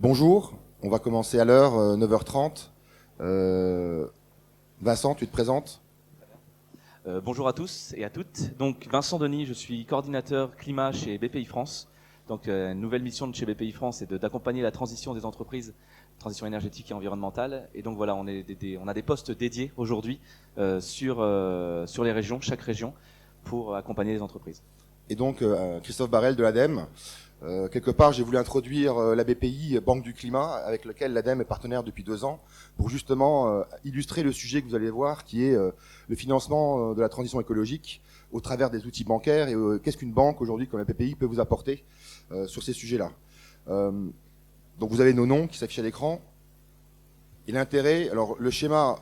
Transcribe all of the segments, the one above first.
Bonjour, on va commencer à l'heure, 9h30. Vincent, tu te présentes? Bonjour à tous et à toutes. Donc Vincent Denis, je suis coordinateur climat chez BPI France. Donc une nouvelle mission de chez BPI France est d'accompagner la transition des entreprises, transition énergétique et environnementale. Et donc voilà, on a des postes dédiés aujourd'hui sur les régions, chaque région, pour accompagner les entreprises. Et donc Christophe Barrel de l'ADEME. Quelque part, j'ai voulu introduire la BPI, Banque du Climat, avec laquelle l'ADEME est partenaire depuis 2 ans, pour justement illustrer le sujet que vous allez voir, qui est le financement de la transition écologique au travers des outils bancaires et qu'est-ce qu'une banque aujourd'hui comme la BPI peut vous apporter sur ces sujets-là. Donc vous avez nos noms qui s'affichent à l'écran. Et l'intérêt, alors le schéma,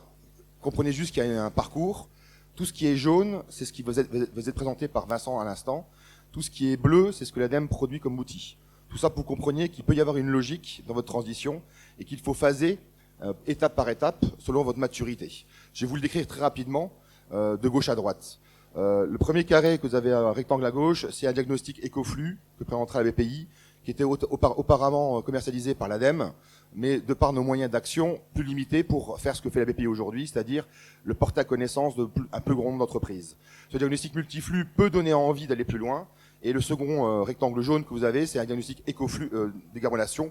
comprenez juste qu'il y a un parcours. Tout ce qui est jaune, c'est ce qui vous est présenté par Vincent à l'instant. Tout ce qui est bleu, c'est ce que l'ADEME produit comme outil. Tout ça pour que vous compreniez qu'il peut y avoir une logique dans votre transition et qu'il faut phaser étape par étape selon votre maturité. Je vais vous le décrire très rapidement de gauche à droite. Le premier carré que vous avez un rectangle à gauche, c'est un diagnostic écoflux que présentera la BPI, qui était auparavant commercialisé par l'ADEME, mais de par nos moyens d'action plus limités pour faire ce que fait la BPI aujourd'hui, c'est-à-dire le porter à connaissance d'un plus grand nombre d'entreprises. Ce diagnostic multiflux peut donner envie d'aller plus loin, et le second rectangle jaune que vous avez, c'est un diagnostic écoflux décarbonation,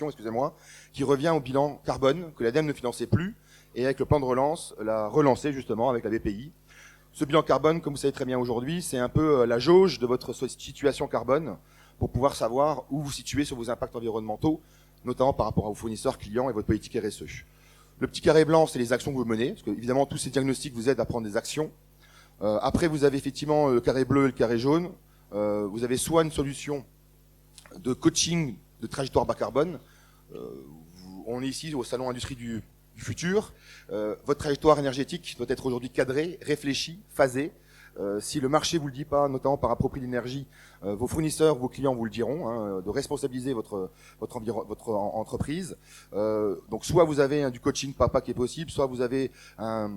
excusez-moi, qui revient au bilan carbone que l'ADEME ne finançait plus, et avec le plan de relance, l'a relancé justement avec la BPI. Ce bilan carbone, comme vous savez très bien aujourd'hui, c'est un peu la jauge de votre situation carbone pour pouvoir savoir où vous situez sur vos impacts environnementaux, notamment par rapport à vos fournisseurs, clients et votre politique RSE. Le petit carré blanc, c'est les actions que vous menez, parce que évidemment tous ces diagnostics vous aident à prendre des actions. Après, vous avez effectivement le carré bleu et le carré jaune. Vous avez soit une solution de coaching de trajectoire bas carbone. On est ici au salon Industrie du futur. Votre trajectoire énergétique doit être aujourd'hui cadrée, réfléchie, phasée. Si le marché vous le dit pas, notamment par rapport au prix d'énergie, vos fournisseurs, vos clients vous le diront, de responsabiliser votre entreprise. Donc soit vous avez du coaching papa qui est possible, soit vous avez un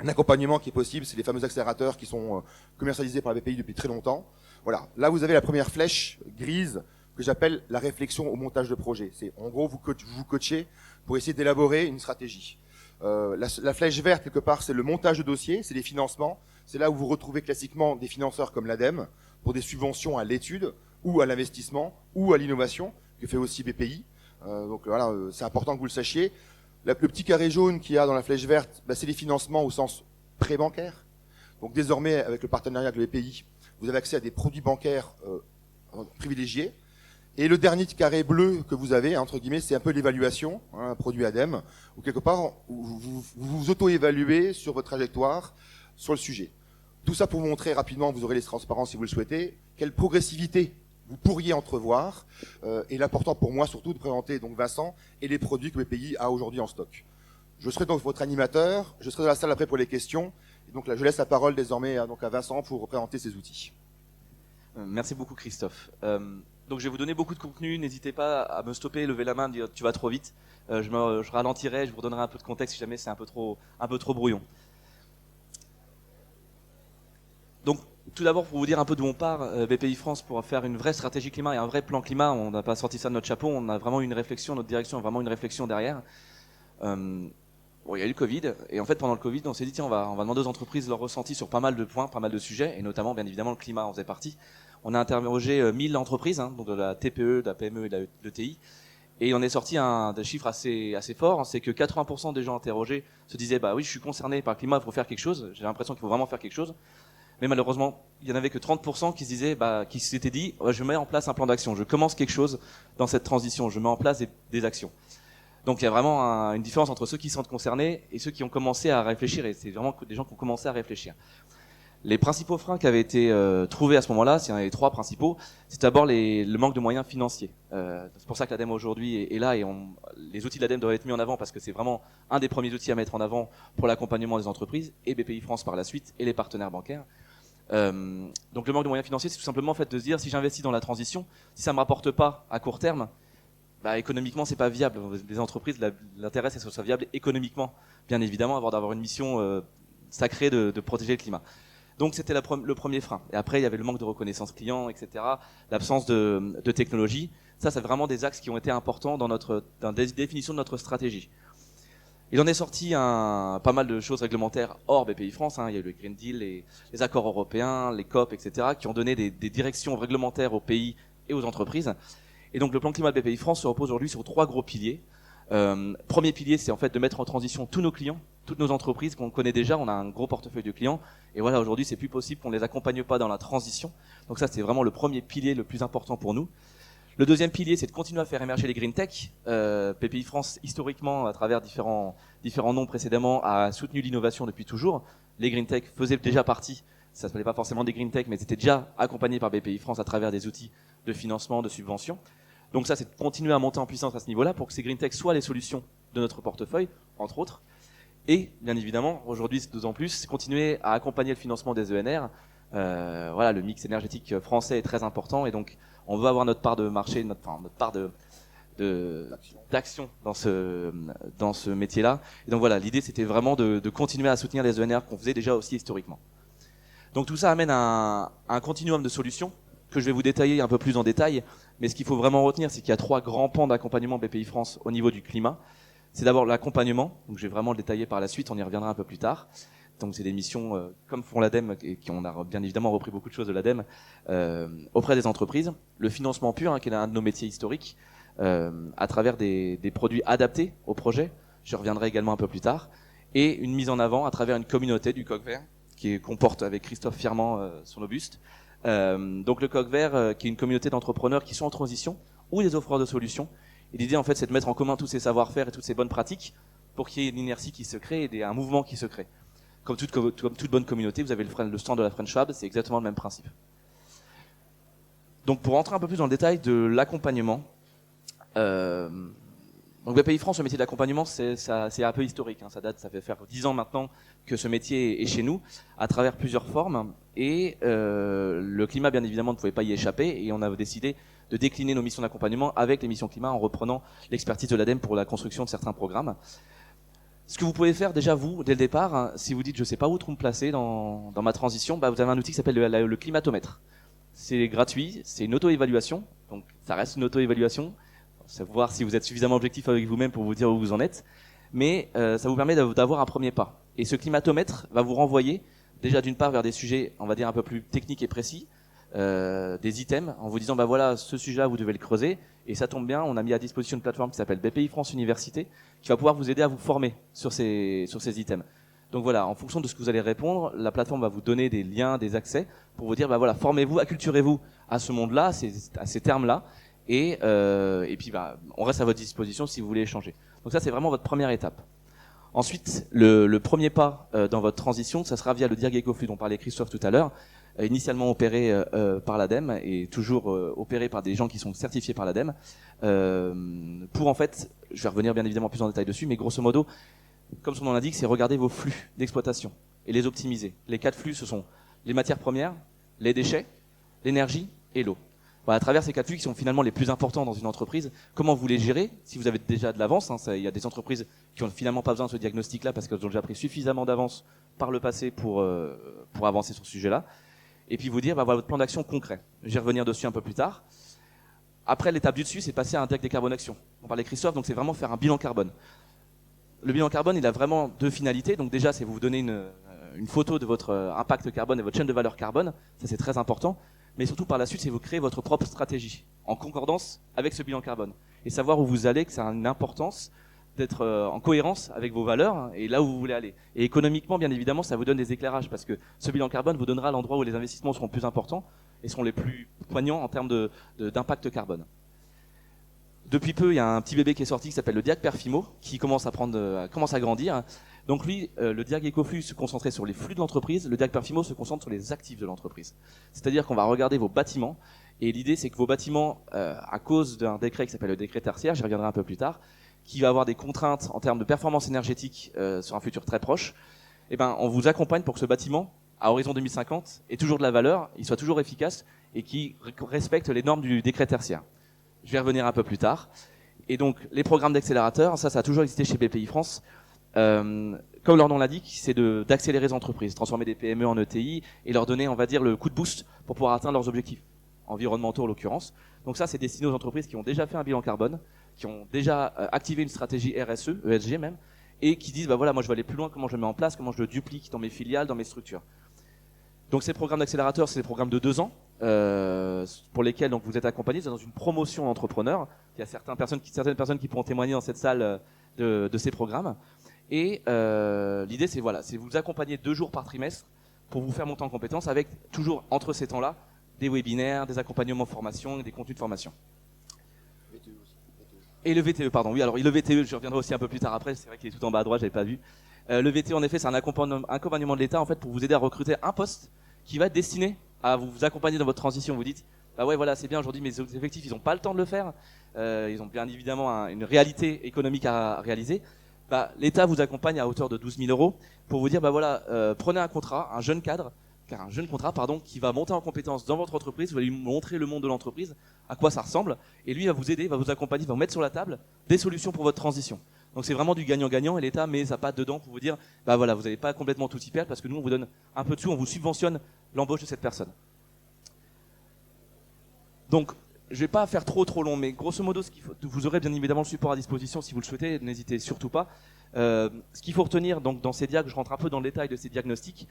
accompagnement qui est possible, c'est les fameux accélérateurs qui sont commercialisés par la BPI depuis très longtemps. Voilà, là vous avez la première flèche grise que j'appelle la réflexion au montage de projet. C'est en gros vous coachez pour essayer d'élaborer une stratégie. La flèche verte quelque part c'est le montage de dossier, c'est les financements. C'est là où vous retrouvez classiquement des financeurs comme l'ADEME pour des subventions à l'étude ou à l'investissement ou à l'innovation que fait aussi BPI. Donc voilà, c'est important que vous le sachiez. Le petit carré jaune qu'il y a dans la flèche verte, c'est les financements au sens pré-bancaire. Donc désormais, avec le partenariat avec le BPI, vous avez accès à des produits bancaires privilégiés. Et le dernier carré bleu que vous avez, entre guillemets, c'est un peu l'évaluation, un produit ADEME, où quelque part, vous vous auto-évaluez sur votre trajectoire, sur le sujet. Tout ça pour vous montrer rapidement, vous aurez les transparences si vous le souhaitez, quelle progressivité vous pourriez entrevoir, et l'important pour moi surtout de présenter donc Vincent et les produits que BPI a aujourd'hui en stock. Je serai donc votre animateur, je serai dans la salle après pour les questions, et donc là je laisse la parole désormais à Vincent pour présenter ses outils. Merci beaucoup Christophe. Donc je vais vous donner beaucoup de contenu, n'hésitez pas à me stopper, lever la main, dire tu vas trop vite. Je ralentirai, je vous redonnerai un peu de contexte si jamais c'est un peu trop brouillon. Donc tout d'abord pour vous dire un peu d'où on part, BPI France pour faire une vraie stratégie climat et un vrai plan climat, on n'a pas sorti ça de notre chapeau, on a vraiment une réflexion, notre direction a vraiment une réflexion derrière. Bon, il y a eu le Covid, et en fait pendant le Covid on s'est dit tiens on va demander aux entreprises leur ressenti sur pas mal de points, pas mal de sujets, et notamment bien évidemment le climat en faisait partie. On a interrogé 1000 entreprises, donc de la TPE, de la PME et de l'ETI, et on est sorti des chiffres assez forts, c'est que 80% des gens interrogés se disaient bah oui je suis concerné par le climat, il faut faire quelque chose, j'ai l'impression qu'il faut vraiment faire quelque chose. Mais malheureusement, il y en avait que 30% qui se disaient, qui s'étaient dit, je mets en place un plan d'action, je commence quelque chose dans cette transition, je mets en place des actions. Donc il y a vraiment une différence entre ceux qui sont concernés et ceux qui ont commencé à réfléchir, et c'est vraiment des gens qui ont commencé à réfléchir. Les principaux freins qui avaient été trouvés à ce moment-là, s'il y en a les 3 principaux, c'est d'abord le manque de moyens financiers. C'est pour ça que l'ADEME aujourd'hui est là, et les outils de l'ADEME doivent être mis en avant parce que c'est vraiment un des premiers outils à mettre en avant pour l'accompagnement des entreprises, et BPI France par la suite, et les partenaires bancaires. Donc le manque de moyens financiers, c'est tout simplement en fait de se dire si j'investis dans la transition, si ça me rapporte pas à court terme, économiquement c'est pas viable. Les entreprises, l'intérêt c'est que ce soit viable économiquement, bien évidemment, d'avoir une mission sacrée de protéger le climat. Donc c'était le premier frein. Et après il y avait le manque de reconnaissance client, etc. L'absence de technologie. Ça, c'est vraiment des axes qui ont été importants dans la définition de notre stratégie. Il en est sorti pas mal de choses réglementaires hors BPI France. Il y a eu le Green Deal, les accords européens, les COP, etc., qui ont donné des directions réglementaires aux pays et aux entreprises. Et donc le plan climat de BPI France se repose aujourd'hui sur 3 gros piliers. Premier pilier, c'est en fait de mettre en transition tous nos clients, toutes nos entreprises qu'on connaît déjà. On a un gros portefeuille de clients. Et voilà, aujourd'hui, c'est plus possible qu'on les accompagne pas dans la transition. Donc ça, c'est vraiment le premier pilier le plus important pour nous. Le deuxième pilier, c'est de continuer à faire émerger les green tech. BPI France, historiquement, à travers différents noms précédemment, a soutenu l'innovation depuis toujours. Les green tech faisaient déjà partie, ça s'appelait pas forcément des green tech, mais c'était déjà accompagné par BPI France à travers des outils de financement, de subvention. Donc ça, c'est de continuer à monter en puissance à ce niveau-là pour que ces green tech soient les solutions de notre portefeuille, entre autres. Et, bien évidemment, aujourd'hui, c'est d'autant plus, c'est continuer à accompagner le financement des ENR. Voilà, le mix énergétique français est très important et donc on veut avoir notre part de marché, notre part d'action dans ce métier-là. Et donc voilà, l'idée c'était vraiment de continuer à soutenir les ENR qu'on faisait déjà aussi historiquement. Donc tout ça amène à un continuum de solutions que je vais vous détailler un peu plus en détail. Mais ce qu'il faut vraiment retenir, c'est qu'il y a 3 grands pans d'accompagnement BPI France au niveau du climat. C'est d'abord l'accompagnement, donc je vais vraiment le détailler par la suite, on y reviendra un peu plus tard. Donc c'est des missions comme font l'ADEME, et qui on a bien évidemment repris beaucoup de choses de l'ADEME, auprès des entreprises. Le financement pur, qui est un de nos métiers historiques, à travers des produits adaptés au projet, je reviendrai également un peu plus tard, et une mise en avant à travers une communauté du Coq Vert, qu'on porte avec Christophe Firmand sur nos bustes. Donc le Coq Vert, qui est une communauté d'entrepreneurs qui sont en transition, ou des offreurs de solutions. Et l'idée en fait c'est de mettre en commun tous ces savoir-faire et toutes ces bonnes pratiques pour qu'il y ait une inertie qui se crée et un mouvement qui se crée. Comme toute bonne communauté, vous avez le stand de la French Fab, c'est exactement le même principe. Donc pour rentrer un peu plus dans le détail de l'accompagnement, donc BPI France, le métier d'accompagnement, c'est un peu historique. Ça fait faire 10 ans maintenant que ce métier est chez nous, à travers plusieurs formes. Et le climat, bien évidemment, ne pouvait pas y échapper. Et on a décidé de décliner nos missions d'accompagnement avec les missions climat en reprenant l'expertise de l'ADEME pour la construction de certains programmes. Ce que vous pouvez faire déjà vous, dès le départ, si vous dites je sais pas où trop me placer dans ma transition, vous avez un outil qui s'appelle le climatomètre. C'est gratuit, c'est une auto-évaluation, donc ça reste une auto-évaluation, savoir si vous êtes suffisamment objectif avec vous-même pour vous dire où vous en êtes, mais ça vous permet d'avoir un premier pas. Et ce climatomètre va vous renvoyer déjà d'une part vers des sujets, on va dire un peu plus techniques et précis, des items, en vous disant voilà, ce sujet-là vous devez le creuser, et ça tombe bien, on a mis à disposition une plateforme qui s'appelle BPI France Université, qui va pouvoir vous aider à vous former sur ces items. Donc voilà, en fonction de ce que vous allez répondre, la plateforme va vous donner des liens, des accès, pour vous dire voilà, formez-vous, acculturez-vous à ce monde-là, à ces termes-là, et puis on reste à votre disposition si vous voulez échanger. Donc ça c'est vraiment votre première étape. Ensuite, le premier pas dans votre transition, ça sera via le DIRG EcoFlux dont parlait Christophe tout à l'heure, initialement opéré par l'ADEME et toujours opéré par des gens qui sont certifiés par l'ADEME, pour en fait, je vais revenir bien évidemment plus en détail dessus, mais grosso modo, comme son nom l'indique, c'est regarder vos flux d'exploitation et les optimiser. Les 4 flux, ce sont les matières premières, les déchets, l'énergie et l'eau. À travers ces 4 flux qui sont finalement les plus importants dans une entreprise, comment vous les gérez si vous avez déjà de l'avance, il y a des entreprises qui ont finalement pas besoin de ce diagnostic-là parce qu'elles ont déjà pris suffisamment d'avance par le passé pour avancer sur ce sujet-là. Et puis vous dire voilà votre plan d'action concret. Je vais revenir dessus un peu plus tard. Après, l'étape du dessus, c'est passer à un DAC décarbonation. On parlait Christophe, donc c'est vraiment faire un bilan carbone. Le bilan carbone, il a vraiment 2 finalités. Donc déjà, c'est vous donner une photo de votre impact carbone et votre chaîne de valeur carbone. Ça, c'est très important. Mais surtout, par la suite, c'est vous créer votre propre stratégie en concordance avec ce bilan carbone. Et savoir où vous allez, que ça a une importance d'être en cohérence avec vos valeurs et là où vous voulez aller. Et économiquement, bien évidemment, ça vous donne des éclairages parce que ce bilan carbone vous donnera l'endroit où les investissements seront plus importants et seront les plus poignants en termes d'impact carbone. Depuis peu, il y a un petit bébé qui est sorti qui s'appelle le DIAC Perfimo qui commence à grandir. Donc lui, le DIAC EcoFlux se concentrait sur les flux de l'entreprise, le DIAC Perfimo se concentre sur les actifs de l'entreprise. C'est-à-dire qu'on va regarder vos bâtiments et l'idée c'est que vos bâtiments, à cause d'un décret qui s'appelle le décret tertiaire, j'y reviendrai un peu plus tard, qui va avoir des contraintes en termes de performance énergétique sur un futur très proche, on vous accompagne pour que ce bâtiment, à horizon 2050, ait toujours de la valeur, il soit toujours efficace et qui respecte les normes du décret tertiaire. Je vais y revenir un peu plus tard. Et donc, les programmes d'accélérateur, ça a toujours existé chez BPI France. Comme leur nom l'indique, c'est d'accélérer les entreprises, transformer des PME en ETI et leur donner, on va dire, le coup de boost pour pouvoir atteindre leurs objectifs environnementaux en l'occurrence. Donc ça, c'est destiné aux entreprises qui ont déjà fait un bilan carbone, qui ont déjà activé une stratégie RSE, ESG même, et qui disent, bah voilà, moi je veux aller plus loin, comment je le mets en place, comment je le duplique dans mes filiales, dans mes structures. Donc ces programmes d'accélérateur, c'est des programmes de 2 ans, pour lesquels donc, vous êtes accompagné dans une promotion d'entrepreneurs. Il y a certaines personnes qui pourront témoigner dans cette salle de ces programmes. Et l'idée, c'est voilà, c'est vous accompagner 2 jours par trimestre pour vous faire monter en compétences avec toujours entre ces temps-là des webinaires, des accompagnements formation et des contenus de formation. Et le VTE, pardon. Oui, alors le VTE, je reviendrai aussi un peu plus tard après. C'est vrai qu'il est tout en bas à droite, j'avais pas vu. Le VTE, en effet, c'est un accompagnement de l'État en fait pour vous aider à recruter un poste qui va être destiné à vous accompagner dans votre transition. Vous dites, bah ouais, voilà, c'est bien aujourd'hui, mes effectifs, ils n'ont pas le temps de le faire. Ils ont bien évidemment une réalité économique à réaliser. Bah, l'État vous accompagne à hauteur de 12 000 euros pour vous dire, bah voilà, prenez un contrat, un jeune contrat, qui va monter en compétence dans votre entreprise, vous allez lui montrer le monde de l'entreprise, à quoi ça ressemble, et lui va vous aider, va vous accompagner, va vous mettre sur la table des solutions pour votre transition. Donc c'est vraiment du gagnant-gagnant et l'État met sa patte dedans pour vous dire, bah voilà, vous n'allez pas complètement tout y perdre parce que nous on vous donne un peu de sous, on vous subventionne l'embauche de cette personne. Donc je vais pas faire trop long, mais grosso modo, vous aurez bien évidemment le support à disposition si vous le souhaitez, n'hésitez surtout pas. Ce qu'il faut retenir donc dans ces diags, je rentre un peu dans le détail de ces diagnostics.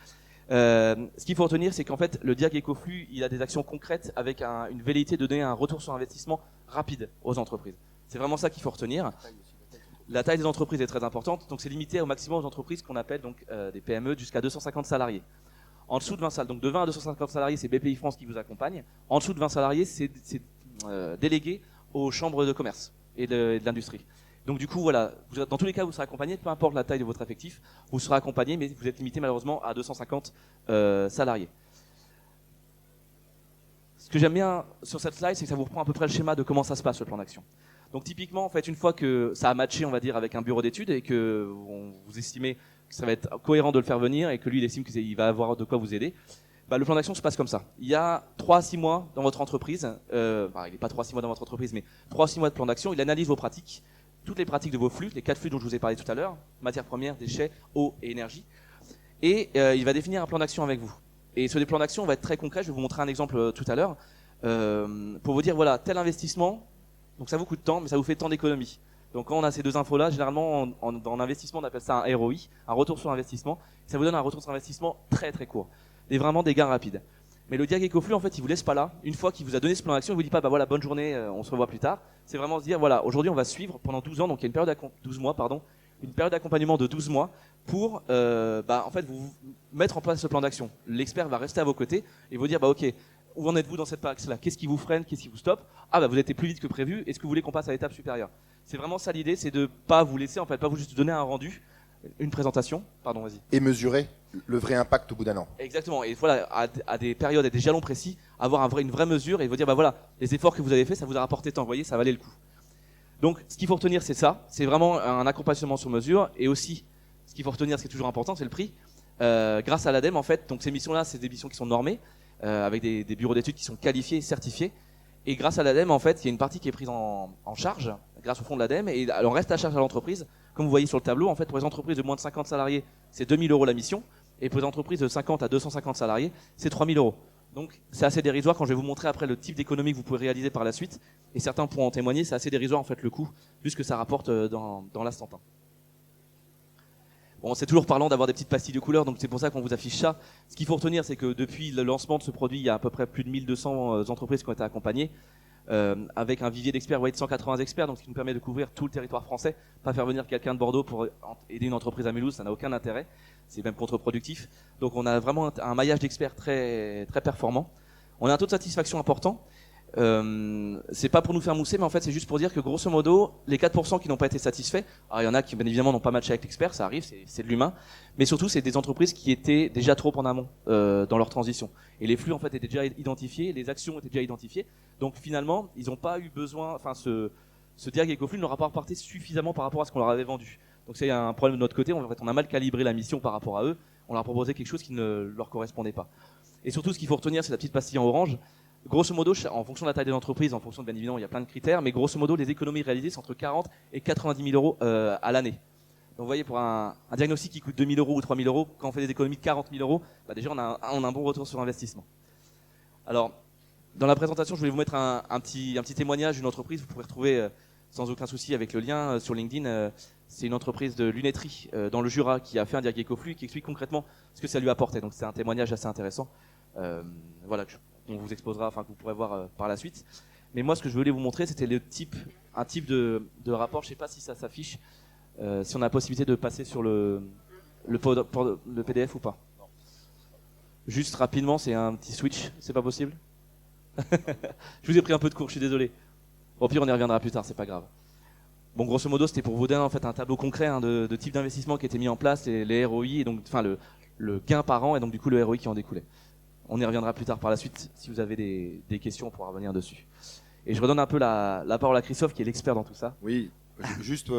Ce qu'il faut retenir, c'est qu'en fait, le diag Ecoflux, il a des actions concrètes avec une velléité de donner un retour sur investissement rapide aux entreprises. C'est vraiment ça qu'il faut retenir. La taille des entreprises est très importante, donc c'est limité au maximum aux entreprises qu'on appelle donc des PME jusqu'à 250 salariés. En dessous de 20 salariés, donc de 20 à 250 salariés, c'est BPI France qui vous accompagne. En dessous de 20 salariés, c'est délégué aux chambres de commerce et de l'industrie. Donc du coup, voilà, dans tous les cas, vous serez accompagné, peu importe la taille de votre effectif, vous serez accompagné, mais vous êtes limité malheureusement à 250 salariés. Ce que j'aime bien sur cette slide, c'est que ça vous reprend à peu près le schéma de comment ça se passe, le plan d'action. Donc typiquement, en fait, une fois que ça a matché, on va dire, avec un bureau d'études et que vous estimez que ça va être cohérent de le faire venir et que lui, il estime qu'il va avoir de quoi vous aider, bah, le plan d'action se passe comme ça. Il y a 3 à 6 mois dans votre entreprise, bah, il n'est pas 3 à 6 mois dans votre entreprise, mais 3 à 6 mois de plan d'action, il analyse vos pratiques, toutes les pratiques de vos flux, les 4 flux dont je vous ai parlé tout à l'heure, matières premières, déchets, eau et énergie, et il va définir un plan d'action avec vous. Et ce plan d'action va être très concret, je vais vous montrer un exemple tout à l'heure, pour vous dire, voilà, tel investissement, donc ça vous coûte tant, mais ça vous fait tant d'économies. Donc quand on a ces 2 infos-là, généralement en investissement, on appelle ça un ROI, un retour sur investissement, ça vous donne un retour sur investissement très très court, et vraiment des gains rapides. Mais le diag Ecoflux, en fait, il vous laisse pas là. Une fois qu'il vous a donné ce plan d'action, il vous dit pas, bah voilà, bonne journée, on se revoit plus tard. C'est vraiment se dire, voilà, aujourd'hui, on va suivre pendant 12 ans, donc il y a une période 12 mois, pardon, une période d'accompagnement de 12 mois pour, en fait, vous mettre en place ce plan d'action. L'expert va rester à vos côtés et vous dire, bah ok, où en êtes-vous dans cette axe-là? Qu'est-ce qui vous freine? Qu'est-ce qui vous stoppe? Ah bah vous êtes plus vite que prévu. Est-ce que vous voulez qu'on passe à l'étape supérieure? C'est vraiment ça l'idée, c'est de pas vous laisser, en fait, pas vous juste donner un rendu, une présentation. Pardon, vas-y. Et mesurer le vrai impact au bout d'un an. Exactement. Et voilà, à des périodes et des jalons précis, avoir une vraie mesure et vous dire, bah voilà, les efforts que vous avez faits, ça vous a rapporté tant. Vous voyez, ça valait le coup. Donc, ce qu'il faut retenir, c'est ça. C'est vraiment un accompagnement sur mesure. Et aussi, ce qu'il faut retenir, ce qui est toujours important, c'est le prix. Grâce à l'ADEME, en fait, donc ces missions-là, c'est des missions qui sont normées, avec des bureaux d'études qui sont qualifiés et certifiés. Et grâce à l'ADEME, en fait, il y a une partie qui est prise en charge, grâce au fonds de l'ADEME, et elle en reste à charge à l'entreprise. Comme vous voyez sur le tableau, en fait, pour les entreprises de moins de 50 salariés, c'est 2 000 € la mission. Et pour les entreprises de 50 à 250 salariés, c'est 3 000 €. Donc, c'est assez dérisoire quand je vais vous montrer après le type d'économie que vous pouvez réaliser par la suite. Et certains pourront en témoigner, c'est assez dérisoire, en fait, le coût, vu ce que ça rapporte dans l'instant T. Bon, c'est toujours parlant d'avoir des petites pastilles de couleur, donc c'est pour ça qu'on vous affiche ça. Ce qu'il faut retenir, c'est que depuis le lancement de ce produit, il y a à peu près plus de 1200 entreprises qui ont été accompagnées, avec un vivier d'experts, vous voyez, de 180 experts, donc ce qui nous permet de couvrir tout le territoire français. Pas faire venir quelqu'un de Bordeaux pour aider une entreprise à Mulhouse, ça n'a aucun intérêt. C'est même contre-productif. Donc on a vraiment un maillage d'experts très, très performant. On a un taux de satisfaction important. C'est pas pour nous faire mousser, mais en fait c'est juste pour dire que grosso modo, les 4% qui n'ont pas été satisfaits, alors il y en a qui bien évidemment n'ont pas matché avec l'expert, ça arrive, c'est de l'humain, mais surtout c'est des entreprises qui étaient déjà trop en amont dans leur transition. Et les flux en fait étaient déjà identifiés, les actions étaient déjà identifiées, donc finalement ils n'ont pas eu besoin, enfin ce diag Ecoflux ne leur a pas apporté suffisamment par rapport à ce qu'on leur avait vendu. Donc c'est un problème de notre côté, en fait on a mal calibré la mission par rapport à eux, on leur a proposé quelque chose qui ne leur correspondait pas. Et surtout ce qu'il faut retenir, c'est la petite pastille en orange. Grosso modo, en fonction de la taille de l'entreprise, en fonction de, bien évidemment, il y a plein de critères, mais grosso modo, les économies réalisées sont entre 40 et 90 000 € à l'année. Donc vous voyez, pour un diagnostic qui coûte 2 000 € ou 3 000 €, quand on fait des économies de 40 000 €, bah déjà on a un bon retour sur investissement. Alors, Dans la présentation, je voulais vous mettre un petit témoignage d'une entreprise. Vous pourrez retrouver sans aucun souci avec le lien sur LinkedIn. C'est une entreprise de lunetterie dans le Jura qui a fait un diag écoflux qui explique concrètement ce que ça lui apportait. Donc c'est un témoignage assez intéressant. Voilà, qu'on vous exposera, enfin que vous pourrez voir par la suite. Mais moi, ce que je voulais vous montrer, c'était un type de rapport. Je sais pas si ça s'affiche, si on a la possibilité de passer sur le PDF ou pas. Juste rapidement, c'est un petit switch. C'est pas possible? Je vous ai pris un peu de cours, je suis désolé. Au pire, on y reviendra plus tard, c'est pas grave. Bon, grosso modo, c'était pour vous donner en fait un tableau concret de type d'investissement qui était mis en place, et les ROI, et donc, enfin le gain par an, et donc du coup le ROI qui en découlait. On y reviendra plus tard par la suite. Si vous avez des questions, on pourra revenir dessus. Et je redonne un peu la parole à Christophe, qui est l'expert dans tout ça. Oui, juste,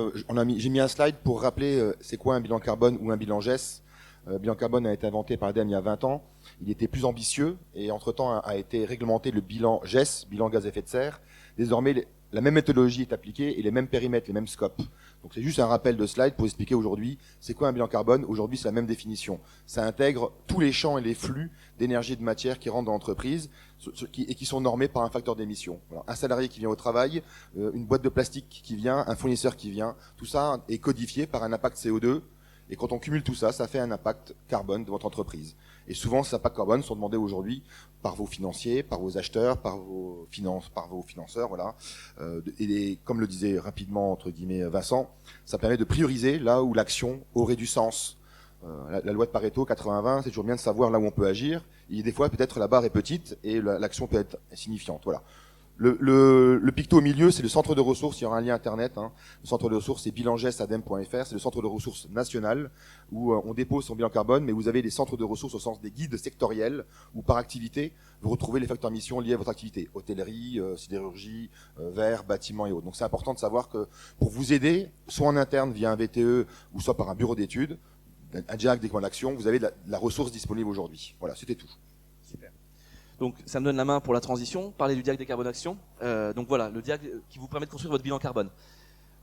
j'ai mis un slide pour rappeler c'est quoi un bilan carbone ou un bilan GES. Le bilan carbone a été inventé par l'ADEME il y a 20 ans. Il était plus ambitieux et entre-temps a été réglementé le bilan GES, bilan gaz à effet de serre. Désormais, la même méthodologie est appliquée et les mêmes périmètres, les mêmes scopes. Donc c'est juste un rappel de slide pour expliquer aujourd'hui c'est quoi un bilan carbone. Aujourd'hui, c'est la même définition. Ça intègre tous les champs et les flux d'énergie et de matière qui rentrent dans l'entreprise et qui sont normés par un facteur d'émission. Voilà. Un salarié qui vient au travail, une boîte de plastique qui vient, un fournisseur qui vient, tout ça est codifié par un impact CO2. Et quand on cumule tout ça, ça fait un impact carbone de votre entreprise. Et souvent, ces impacts carbone sont demandés aujourd'hui par vos financiers, par vos acheteurs, par vos financeurs, voilà. Et comme le disait rapidement entre guillemets Vincent, ça permet de prioriser là où l'action aurait du sens. La loi de Pareto 80-20, c'est toujours bien de savoir là où on peut agir. Et des fois, peut-être la barre est petite et l'action peut être signifiante. Voilà. Le picto au milieu, c'est le centre de ressources. Il y aura un lien internet. Hein. Le centre de ressources, c'est bilanges.adem.fr. C'est le centre de ressources national où on dépose son bilan carbone, mais vous avez des centres de ressources au sens des guides sectoriels où par activité, vous retrouvez les facteurs émissions liés à votre activité. Hôtellerie, sidérurgie, verre, bâtiment et autres. Donc c'est important de savoir que pour vous aider, soit en interne via un VTE ou soit par un bureau d'études, un diag des plans d'action, vous avez la ressource disponible aujourd'hui. Voilà, c'était tout. Super. Donc ça me donne la main pour la transition, parler du diag des carbone action. Donc voilà, le diag qui vous permet de construire votre bilan carbone.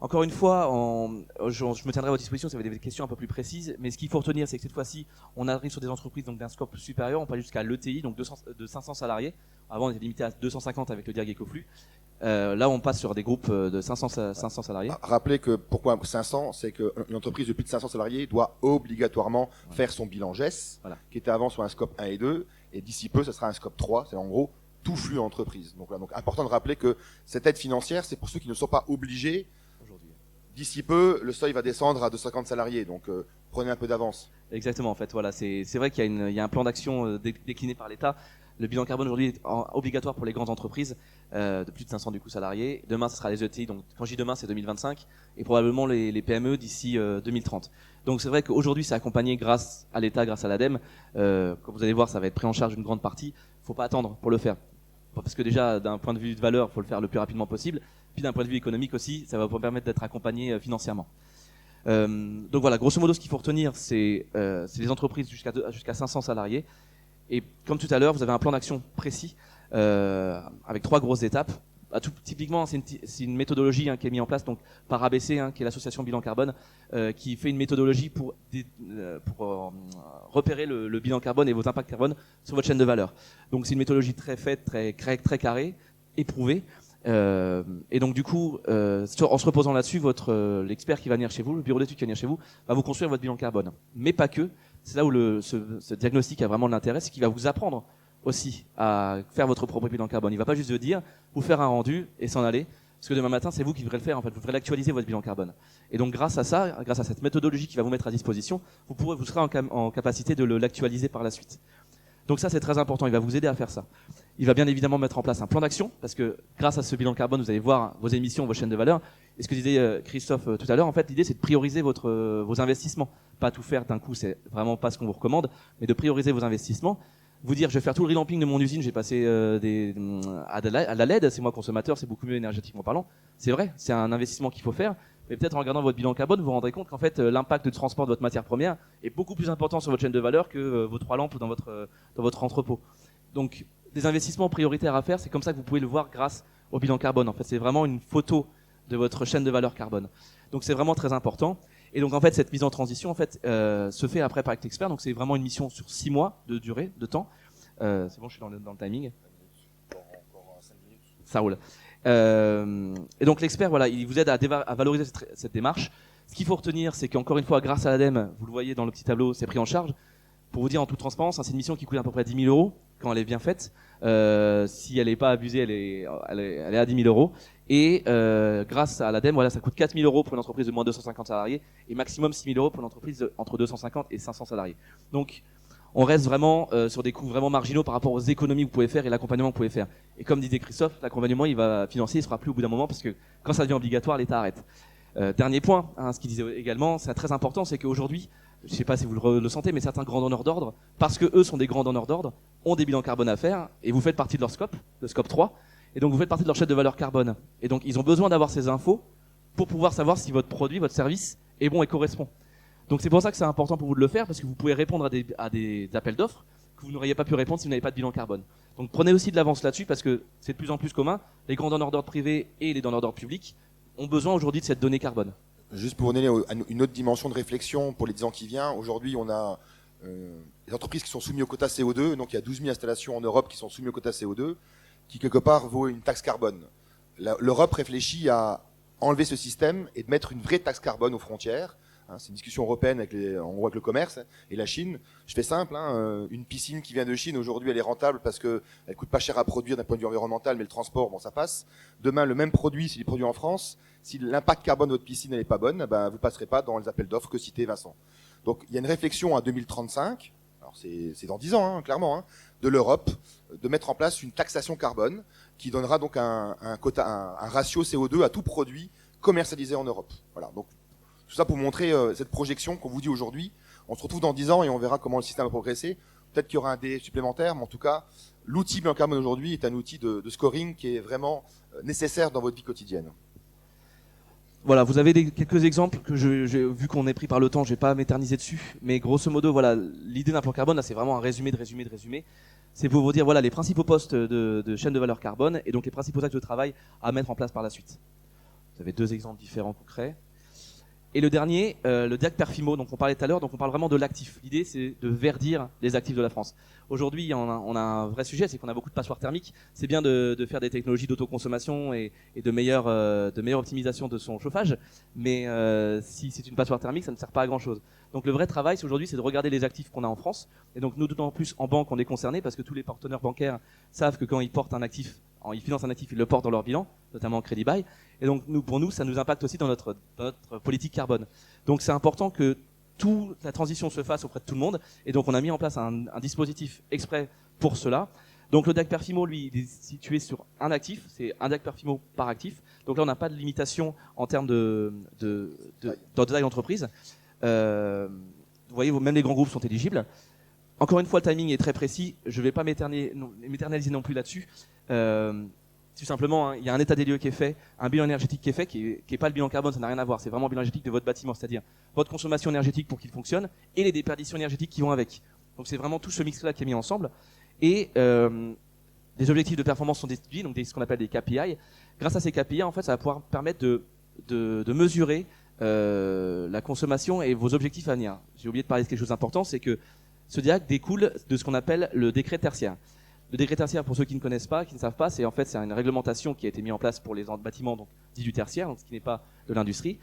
Encore une fois, je me tiendrai à votre disposition si vous avez des questions un peu plus précises, mais ce qu'il faut retenir, c'est que cette fois-ci, on arrive sur des entreprises donc d'un scope supérieur, on passe jusqu'à l'ETI, donc de 500 salariés. Avant, on était limité à 250 avec le diag écoflux. Là, on passe sur des groupes de 500 salariés. Rappelez que pourquoi 500, c'est qu'une entreprise de plus de 500 salariés doit obligatoirement faire son bilan GES, qui était avant sur un scope 1 et 2, et d'ici peu, ce sera un scope 3, c'est en gros tout flux entreprise. Donc, voilà, donc important de rappeler que cette aide financière, c'est pour ceux qui ne sont pas obligés. D'ici peu, le seuil va descendre à 250 salariés, donc prenez un peu d'avance. Exactement, en fait, voilà, c'est vrai qu'il y a un plan d'action décliné par l'État. Le bilan carbone aujourd'hui est obligatoire pour les grandes entreprises de plus de 500 du coup salariés. Demain, ce sera les ETI. Donc quand je dis demain, c'est 2025 et probablement les PME d'ici 2030. Donc c'est vrai qu'aujourd'hui, c'est accompagné grâce à l'État, grâce à l'ADEME. Comme vous allez voir, ça va être pris en charge une grande partie. Il ne faut pas attendre pour le faire. Parce que déjà, d'un point de vue de valeur, il faut le faire le plus rapidement possible. Puis d'un point de vue économique aussi, ça va vous permettre d'être accompagné financièrement. Donc voilà, grosso modo, ce qu'il faut retenir, c'est les entreprises jusqu'à 500 salariés. Et comme tout à l'heure, vous avez un plan d'action précis avec 3 grosses étapes. Typiquement, c'est une méthodologie qui est mise en place donc par ABC, qui est l'association Bilan Carbone, qui fait une méthodologie pour repérer le bilan carbone et vos impacts carbone sur votre chaîne de valeur. Donc c'est une méthodologie très faite, très carrée, éprouvée. Et donc du coup, en se reposant là-dessus, l'expert qui va venir chez vous, le bureau d'études qui va venir chez vous, va vous construire votre bilan carbone. Mais pas que. C'est là où ce diagnostic a vraiment de l'intérêt, c'est qu'il va vous apprendre aussi à faire votre propre bilan carbone. Il va pas juste vous dire, vous faire un rendu et s'en aller, parce que demain matin, c'est vous qui devrez le faire. En fait, vous devrez actualiser votre bilan carbone. Et donc grâce à ça, grâce à cette méthodologie qui va vous mettre à disposition, vous serez en capacité de l'actualiser par la suite. Donc ça, c'est très important. Il va vous aider à faire ça. Il va bien évidemment mettre en place un plan d'action, parce que grâce à ce bilan carbone, vous allez voir vos émissions, vos chaînes de valeur. Et ce que disait Christophe tout à l'heure, en fait, l'idée, c'est de prioriser vos investissements. Pas tout faire d'un coup, c'est vraiment pas ce qu'on vous recommande, mais de prioriser vos investissements. Vous dire, je vais faire tout le relamping de mon usine, j'ai passé à la LED, c'est moi consommateur, c'est beaucoup mieux énergétiquement parlant. C'est vrai, c'est un investissement qu'il faut faire. Mais peut-être en regardant votre bilan carbone, vous vous rendrez compte qu'en fait, l'impact de transport de votre matière première est beaucoup plus important sur votre chaîne de valeur que vos 3 lampes dans votre entrepôt. Donc, des investissements prioritaires à faire, c'est comme ça que vous pouvez le voir grâce au bilan carbone. En fait, c'est vraiment une photo de votre chaîne de valeur carbone. Donc, c'est vraiment très important. Et donc, en fait, cette mise en transition, en fait, se fait après par Expert. Donc, c'est vraiment une mission sur 6 mois de durée, de temps. C'est bon, je suis dans le timing. Ça roule. Et donc l'expert, voilà, il vous aide à valoriser cette démarche. Ce qu'il faut retenir, c'est qu'encore une fois, grâce à l'ADEME, vous le voyez dans le petit tableau, c'est pris en charge. Pour vous dire en toute transparence, c'est une mission qui coûte à peu près 10 000 euros quand elle est bien faite. Si elle n'est pas abusée, elle est à 10 000 euros. Et grâce à l'ADEME, voilà, ça coûte 4 000 euros pour une entreprise de moins de 250 salariés et maximum 6 000 euros pour une entreprise entre 250 et 500 salariés. Donc, on reste vraiment sur des coûts vraiment marginaux par rapport aux économies que vous pouvez faire et l'accompagnement que vous pouvez faire. Et comme disait Christophe, l'accompagnement, financier, il sera plus au bout d'un moment parce que quand ça devient obligatoire, l'État arrête. Dernier point, ce qu'il disait également, c'est très important, c'est qu'aujourd'hui, je ne sais pas si vous le sentez, mais certains grands donneurs d'ordre, parce que eux sont des grands donneurs d'ordre, ont des bilans carbone à faire et vous faites partie de leur scope, le scope 3, et donc vous faites partie de leur chaîne de valeur carbone. Et donc ils ont besoin d'avoir ces infos pour pouvoir savoir si votre produit, votre service est bon et correspond. Donc c'est pour ça que c'est important pour vous de le faire, parce que vous pouvez répondre à des appels d'offres que vous n'auriez pas pu répondre si vous n'avez pas de bilan carbone. Donc prenez aussi de l'avance là-dessus, parce que c'est de plus en plus commun. Les grands donneurs d'ordre privés et les donneurs d'ordre publics ont besoin aujourd'hui de cette donnée carbone. Juste pour donner une autre dimension de réflexion pour les 10 ans qui viennent, aujourd'hui on a les entreprises qui sont soumises au quota CO2, donc il y a 12 000 installations en Europe qui sont soumises au quota CO2, qui quelque part vaut une taxe carbone. L'Europe réfléchit à enlever ce système et de mettre une vraie taxe carbone aux frontières. C'est une discussion européenne avec le commerce et la Chine. Je fais simple, une piscine qui vient de Chine, aujourd'hui elle est rentable parce qu'elle coûte pas cher à produire d'un point de vue environnemental, mais le transport, bon ça passe. Demain, le même produit, s'il est produit en France, si l'impact carbone de votre piscine n'est pas bonne, vous passerez pas dans les appels d'offres que citait Vincent. Donc il y a une réflexion à 2035, alors c'est dans 10 ans, clairement, de l'Europe, de mettre en place une taxation carbone qui donnera donc un ratio CO2 à tout produit commercialisé en Europe. Voilà, donc tout ça pour montrer cette projection qu'on vous dit aujourd'hui. On se retrouve dans 10 ans et on verra comment le système va progresser. Peut-être qu'il y aura un délai supplémentaire, mais en tout cas, l'outil bilan carbone aujourd'hui est un outil de scoring qui est vraiment nécessaire dans votre vie quotidienne. Voilà, vous avez quelques exemples que vu qu'on est pris par le temps, je vais pas m'éterniser dessus, mais grosso modo, voilà, l'idée d'un plan carbone, là, c'est vraiment un résumé. C'est pour vous dire, voilà, les principaux postes de chaîne de valeur carbone et donc les principaux axes de travail à mettre en place par la suite. Vous avez 2 exemples différents concrets. Et le dernier, le DIAC Perfimo, donc on parlait tout à l'heure, donc on parle vraiment de l'actif. L'idée, c'est de verdir les actifs de la France. Aujourd'hui, on a un vrai sujet, c'est qu'on a beaucoup de passoires thermiques. C'est bien de faire des technologies d'autoconsommation et de meilleure optimisation de son chauffage, mais si c'est une passoire thermique, ça ne sert pas à grand chose. Donc le vrai travail, aujourd'hui, c'est de regarder les actifs qu'on a en France. Et donc nous, d'autant plus en banque, on est concernés parce que tous les partenaires bancaires savent que quand ils portent un actif, ils financent un actif, ils le portent dans leur bilan, notamment en crédit bail. Et donc pour nous, ça nous impacte aussi dans notre politique carbone. Donc c'est important que toute la transition se fasse auprès de tout le monde. Et donc on a mis en place un dispositif exprès pour cela. Donc le DAC Perfimo, lui, il est situé sur un actif, c'est un DAC Perfimo par actif. Donc là, on n'a pas de limitation en termes de taille d'entreprise. Vous voyez, même les grands groupes sont éligibles. Encore une fois, le timing est très précis. Je ne vais pas m'éternaliser non plus là-dessus. Tout simplement, il y a un état des lieux qui est fait, un bilan énergétique qui est fait, qui est pas le bilan carbone, ça n'a rien à voir. C'est vraiment le bilan énergétique de votre bâtiment, c'est-à-dire votre consommation énergétique pour qu'il fonctionne et les déperditions énergétiques qui vont avec. Donc c'est vraiment tout ce mix-là qui est mis ensemble. Et des objectifs de performance sont définis, donc ce qu'on appelle des KPI. Grâce à ces KPI, en fait, ça va pouvoir permettre de mesurer la consommation et vos objectifs à venir. J'ai oublié de parler de quelque chose d'important, c'est que ce DIAC découle de ce qu'on appelle le décret tertiaire. Le décret tertiaire, pour ceux qui ne connaissent pas, qui ne savent pas, c'est une réglementation qui a été mise en place pour les bâtiments donc dits du tertiaire, donc ce qui n'est pas de l'industrie,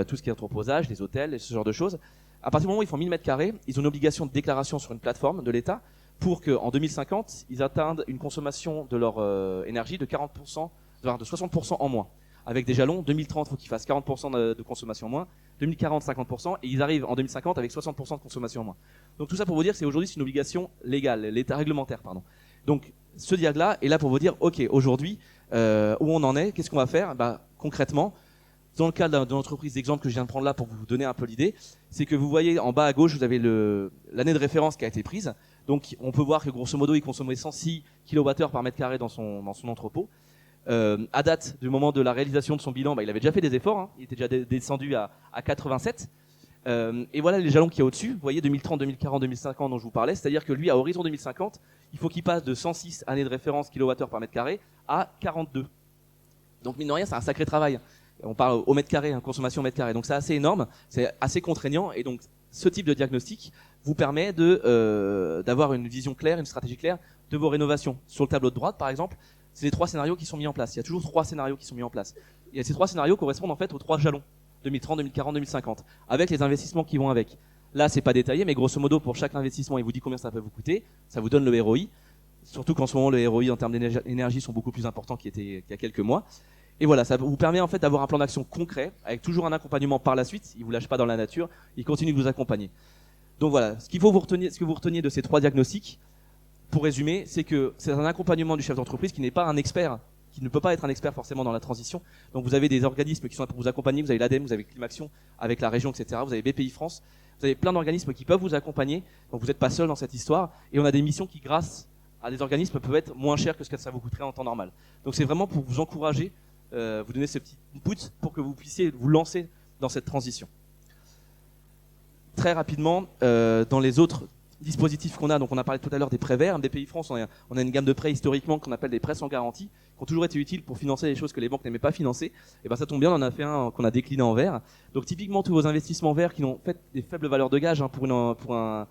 tout ce qui est entreposage, les hôtels, ce genre de choses. À partir du moment où ils font 1000 m², ils ont une obligation de déclaration sur une plateforme de l'État pour qu'en 2050, ils atteignent une consommation de leur énergie de 40%, voire de 60% en moins. Avec des jalons, 2030, il faut qu'ils fassent 40% de consommation en moins, 2040, 50%, et ils arrivent en 2050 avec 60% de consommation en moins. Donc tout ça pour vous dire que c'est aujourd'hui une obligation légale, l'État réglementaire, pardon. Donc ce diag-là est là pour vous dire, ok, aujourd'hui, où on en est, qu'est-ce qu'on va faire? Concrètement, dans le cas de l'entreprise d'exemple que je viens de prendre là pour vous donner un peu l'idée, c'est que vous voyez en bas à gauche, vous avez l'année de référence qui a été prise. Donc on peut voir que grosso modo, il consommait 106 kWh par mètre carré dans son entrepôt. À date du moment de la réalisation de son bilan, il avait déjà fait des efforts, il était déjà descendu à 87. Et voilà les jalons qu'il y a au-dessus, vous voyez 2030, 2040, 2050 dont je vous parlais, c'est-à-dire que lui à horizon 2050, il faut qu'il passe de 106 années de référence kWh par mètre carré à 42. Donc mine de rien, c'est un sacré travail. On parle au mètre carré, consommation au mètre carré, donc c'est assez énorme, c'est assez contraignant, et donc ce type de diagnostic vous permet d'avoir une vision claire, une stratégie claire de vos rénovations. Sur le tableau de droite par exemple, c'est les 3 scénarios qui sont mis en place. Il y a toujours 3 scénarios qui sont mis en place. Et ces 3 scénarios correspondent en fait aux 3 jalons 2030, 2040, 2050, avec les investissements qui vont avec. Là, c'est pas détaillé, mais grosso modo, pour chaque investissement, il vous dit combien ça peut vous coûter. Ça vous donne le ROI. Surtout qu'en ce moment, le ROI en termes d'énergie sont beaucoup plus importants qu'il y a quelques mois. Et voilà, ça vous permet en fait d'avoir un plan d'action concret, avec toujours un accompagnement par la suite. Il vous lâche pas dans la nature, il continue de vous accompagner. Donc voilà, ce que vous reteniez de ces 3 diagnostics, pour résumer, c'est que c'est un accompagnement du chef d'entreprise qui n'est pas un expert, qui ne peut pas être un expert forcément dans la transition. Donc vous avez des organismes qui sont là pour vous accompagner, vous avez l'ADEME, vous avez Climaction avec la région, etc. Vous avez BPI France, vous avez plein d'organismes qui peuvent vous accompagner, donc vous n'êtes pas seul dans cette histoire. Et on a des missions qui, grâce à des organismes, peuvent être moins chères que ce que ça vous coûterait en temps normal. Donc c'est vraiment pour vous encourager, vous donner ce petit input pour que vous puissiez vous lancer dans cette transition. Très rapidement, dans les autres dispositifs qu'on a, donc on a parlé tout à l'heure des prêts verts, BPI France, on a une gamme de prêts historiquement qu'on appelle des prêts sans garantie, qui ont toujours été utiles pour financer les choses que les banques n'aimaient pas financer. Et ben ça tombe bien, on en a fait un qu'on a décliné en vert. Donc typiquement tous vos investissements verts qui ont fait des faibles valeurs de gage pour un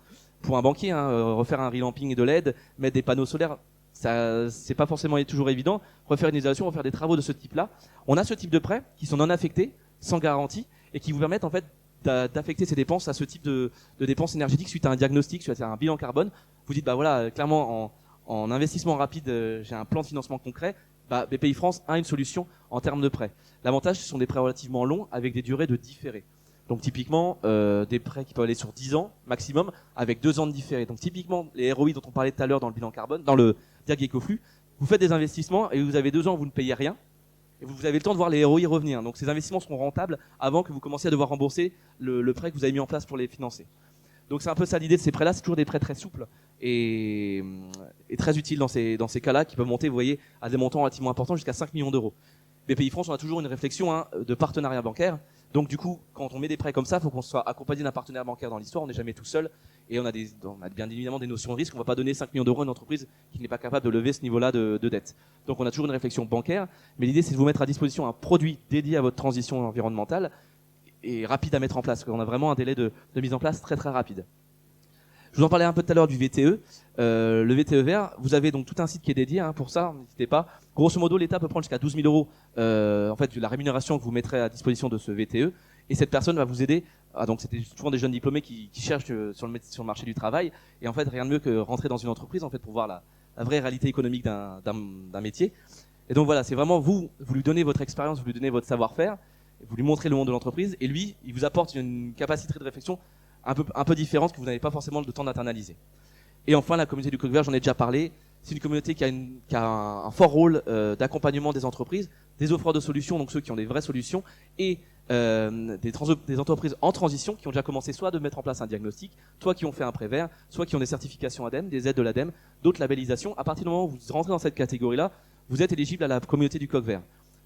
banquier, refaire un relamping de LED, mettre des panneaux solaires, ça c'est pas forcément toujours évident. Refaire une isolation, refaire des travaux de ce type-là. On a ce type de prêts qui sont non affectés, sans garantie, et qui vous permettent en fait d'affecter ces dépenses à ce type de dépenses énergétiques suite à un diagnostic, suite à un bilan carbone. Vous dites bah voilà, clairement en investissement rapide, j'ai un plan de financement concret. Bah, BPI France a une solution en termes de prêts. L'avantage, ce sont des prêts relativement longs avec des durées de différé. Donc typiquement des prêts qui peuvent aller sur 10 ans maximum avec 2 ans de différé. Donc typiquement les ROI dont on parlait tout à l'heure dans le bilan carbone, dans le Diag Ecoflux, vous faites des investissements et vous avez 2 ans où vous ne payez rien. Et vous avez le temps de voir les ROI revenir. Donc ces investissements seront rentables avant que vous commenciez à devoir rembourser le prêt que vous avez mis en place pour les financer. Donc c'est un peu ça l'idée de ces prêts-là. C'est toujours des prêts très souples et très utiles dans ces cas-là qui peuvent monter, vous voyez, à des montants relativement importants jusqu'à 5 millions d'euros. BPI France, on a toujours une réflexion de partenariat bancaire. Donc du coup, quand on met des prêts comme ça, il faut qu'on soit accompagné d'un partenaire bancaire dans l'histoire. On n'est jamais tout seul et on a bien évidemment des notions de risque. On ne va pas donner 5 millions d'euros à une entreprise qui n'est pas capable de lever ce niveau-là de dette. Donc on a toujours une réflexion bancaire, mais l'idée c'est de vous mettre à disposition un produit dédié à votre transition environnementale et rapide à mettre en place. On a vraiment un délai de mise en place très très rapide. Je vous en parlais un peu tout à l'heure du VTE. Le VTE vert, vous avez donc tout un site qui est dédié pour ça, n'hésitez pas. Grosso modo, l'État peut prendre jusqu'à 12 000 euros en fait, de la rémunération que vous mettrez à disposition de ce VTE. Et cette personne va vous aider. Donc c'était souvent des jeunes diplômés qui cherchent sur le marché du travail. Et en fait, rien de mieux que rentrer dans une entreprise en fait, pour voir la vraie réalité économique d'un métier. Et donc voilà, c'est vraiment vous lui donnez votre expérience, vous lui donnez votre savoir-faire, vous lui montrez le monde de l'entreprise. Et lui, il vous apporte une capacité de réflexion un peu différente que vous n'avez pas forcément le temps d'internaliser. Et enfin, la communauté du Coq Vert, j'en ai déjà parlé. C'est une communauté qui a un fort rôle d'accompagnement des entreprises, des offreurs de solutions, donc ceux qui ont des vraies solutions, et des entreprises en transition qui ont déjà commencé soit de mettre en place un diagnostic, soit qui ont fait un prêt vert, soit qui ont des certifications ADEME, des aides de l'ADEME, d'autres labellisations. À partir du moment où vous rentrez dans cette catégorie-là, vous êtes éligible à la communauté du Coq Vert.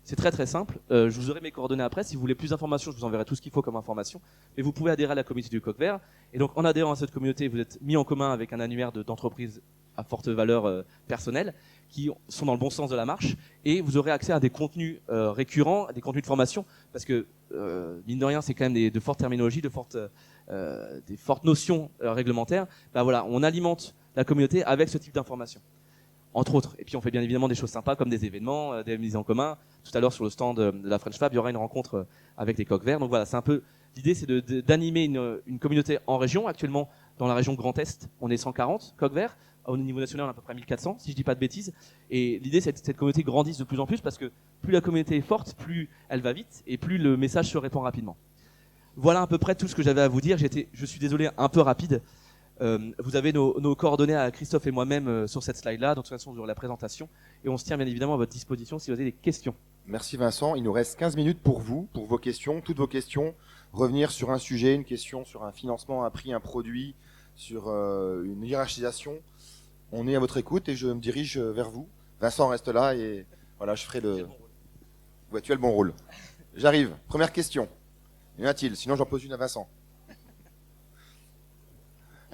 C'est très très simple. Je vous aurai mes coordonnées après. Si vous voulez plus d'informations, je vous enverrai tout ce qu'il faut comme information. Mais vous pouvez adhérer à la communauté du Coq Vert. Et donc, en adhérant à cette communauté, vous êtes mis en commun avec un annuaire d'entreprises à forte valeur personnelle qui sont dans le bon sens de la marche. Et vous aurez accès à des contenus récurrents, à des contenus de formation. Parce que, mine de rien, c'est quand même de fortes terminologies, des fortes notions réglementaires. Ben voilà, on alimente la communauté avec ce type d'informations. Entre autres. Et puis on fait bien évidemment des choses sympas comme des événements, des mises en commun. Tout à l'heure sur le stand de la French Fab, il y aura une rencontre avec des coqs verts. Donc voilà, c'est un peu l'idée, c'est d'animer une communauté en région. Actuellement, dans la région Grand Est, on est 140 coqs verts. Au niveau national, on est à peu près 1400, si je dis pas de bêtises. Et l'idée, c'est que cette communauté grandisse de plus en plus parce que plus la communauté est forte, plus elle va vite et plus le message se répand rapidement. Voilà à peu près tout ce que j'avais à vous dire. Je suis désolé, un peu rapide. Vous avez nos coordonnées à Christophe et moi-même sur cette slide-là, donc de toute façon sur la présentation, et on se tient bien évidemment à votre disposition si vous avez des questions. Merci Vincent, il nous reste 15 minutes pour vous, pour vos questions, toutes vos questions, revenir sur un sujet, une question sur un financement, un prix, un produit, sur une hiérarchisation. On est à votre écoute et je me dirige vers vous. Vincent reste là et voilà, je ferai le... Ouais, tu as le bon rôle. J'arrive, première question. Y en a-t-il? Sinon j'en pose une à Vincent.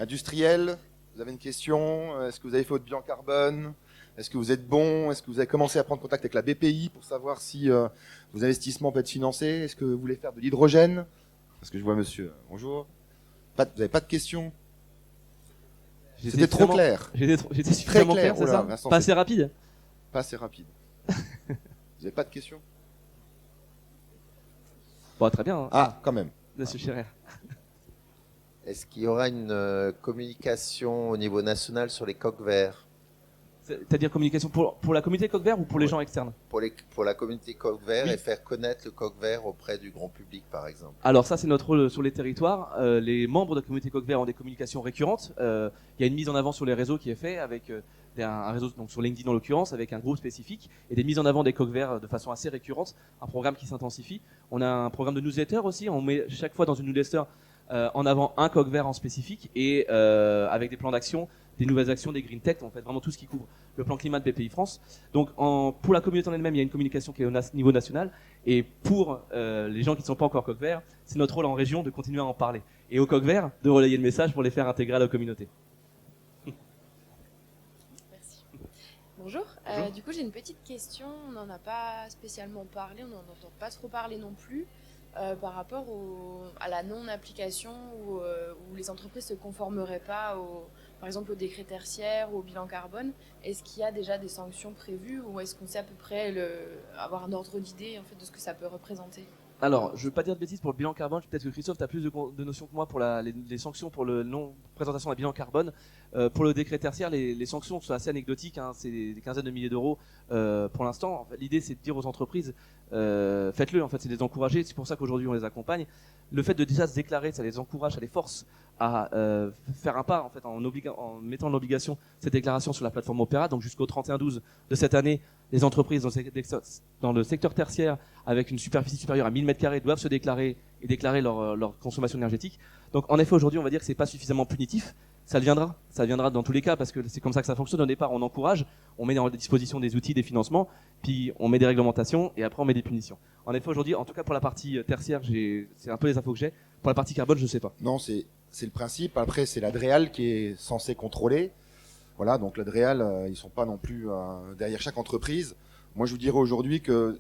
Industriel, vous avez une question? Est-ce que vous avez fait votre bilan carbone? Est-ce que vous êtes bon? Est-ce que vous avez commencé à prendre contact avec la BPI pour savoir si vos investissements peuvent être financés? Est-ce que vous voulez faire de l'hydrogène? Parce que je vois monsieur. Bonjour. Vous n'avez pas de questions? C'était trop clair. J'étais suffisamment clair, c'est ça? Vincent, pas assez rapide? Pas assez rapide. Vous n'avez pas de questions? Bon, très bien. Hein. Ah, quand même. Monsieur Scherer. Est-ce qu'il y aura une communication au niveau national sur les coques verts? C'est-à-dire communication pour la communauté coq vert ou pour les gens externes? Pour la communauté coq vert, Oui. et faire connaître le coq vert auprès du grand public, par exemple. Alors ça, c'est notre rôle sur les territoires. Les membres de la communauté coq vert ont des communications récurrentes. Il y a une mise en avant sur les réseaux qui est faite avec un réseau, donc sur LinkedIn en l'occurrence, avec un groupe spécifique et des mises en avant des coqs verts de façon assez récurrente. Un programme qui s'intensifie. On a un programme de newsletter aussi. On met chaque fois dans une newsletter en avant un coq vert en spécifique et avec des plans d'action, des nouvelles actions, des green tech, en fait vraiment tout ce qui couvre le plan climat de BPI France. Donc pour la communauté en elle-même, il y a une communication qui est au niveau national, et pour les gens qui ne sont pas encore coq vert, c'est notre rôle en région de continuer à en parler. Et aux coq verts, de relayer le message pour les faire intégrer à la communauté. Merci. Bonjour. Du coup, j'ai une petite question. On n'en a pas spécialement parlé, on n'en entend pas trop parler non plus. Par rapport à la non-application où les entreprises ne se conformeraient pas, par exemple, au décret tertiaire ou au bilan carbone. Est-ce qu'il y a déjà des sanctions prévues ou est-ce qu'on sait à peu près avoir un ordre d'idée en fait, de ce que ça peut représenter? Alors, je ne veux pas dire de bêtises pour le bilan carbone. Peut-être que Christophe, tu as plus de notions que moi pour les sanctions pour le non-présentation d'un bilan carbone. Pour le décret tertiaire, les sanctions sont assez anecdotiques. Hein, c'est des quinzaines de milliers d'euros pour l'instant. En fait, l'idée, c'est de dire aux entreprises, faites-le. En fait, c'est de les encourager. C'est pour ça qu'aujourd'hui, on les accompagne. Le fait de déjà se déclarer, ça les encourage, ça les force à faire un pas en fait, en mettant en obligation cette déclaration sur la plateforme Opéra. Donc jusqu'au 31/12 de cette année, les entreprises dans le secteur tertiaire avec une superficie supérieure à 1000 m² doivent se déclarer et déclarer leur consommation énergétique. Donc en effet, aujourd'hui, on va dire que c'est pas suffisamment punitif. Ça viendra dans tous les cas parce que c'est comme ça que ça fonctionne. Au départ, on encourage, on met à disposition des outils, des financements, puis on met des réglementations et après on met des punitions. En effet, aujourd'hui, en tout cas pour la partie tertiaire, c'est un peu les infos que j'ai. Pour la partie carbone, je sais pas. Non, c'est le principe. Après, c'est l'ADREAL qui est censé contrôler. Voilà, donc l'ADREAL, ils sont pas non plus derrière chaque entreprise. Moi, je vous dirais aujourd'hui que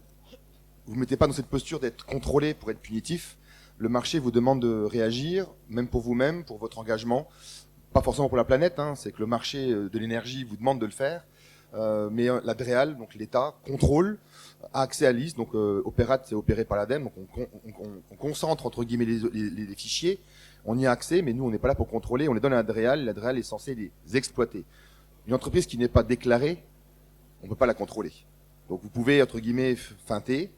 vous ne mettez pas dans cette posture d'être contrôlé pour être punitif. Le marché vous demande de réagir, même pour vous-même, pour votre engagement. Pas forcément pour la planète, hein, c'est que le marché de l'énergie vous demande de le faire. Mais l'ADREAL, donc l'État, contrôle, a accès à l'IS, donc Opérat, c'est opéré par l'ADEME, donc on concentre entre guillemets les fichiers, on y a accès, mais nous on n'est pas là pour contrôler, on les donne à l'ADREAL est censé les exploiter. Une entreprise qui n'est pas déclarée, on ne peut pas la contrôler. Donc vous pouvez, entre guillemets, feinter.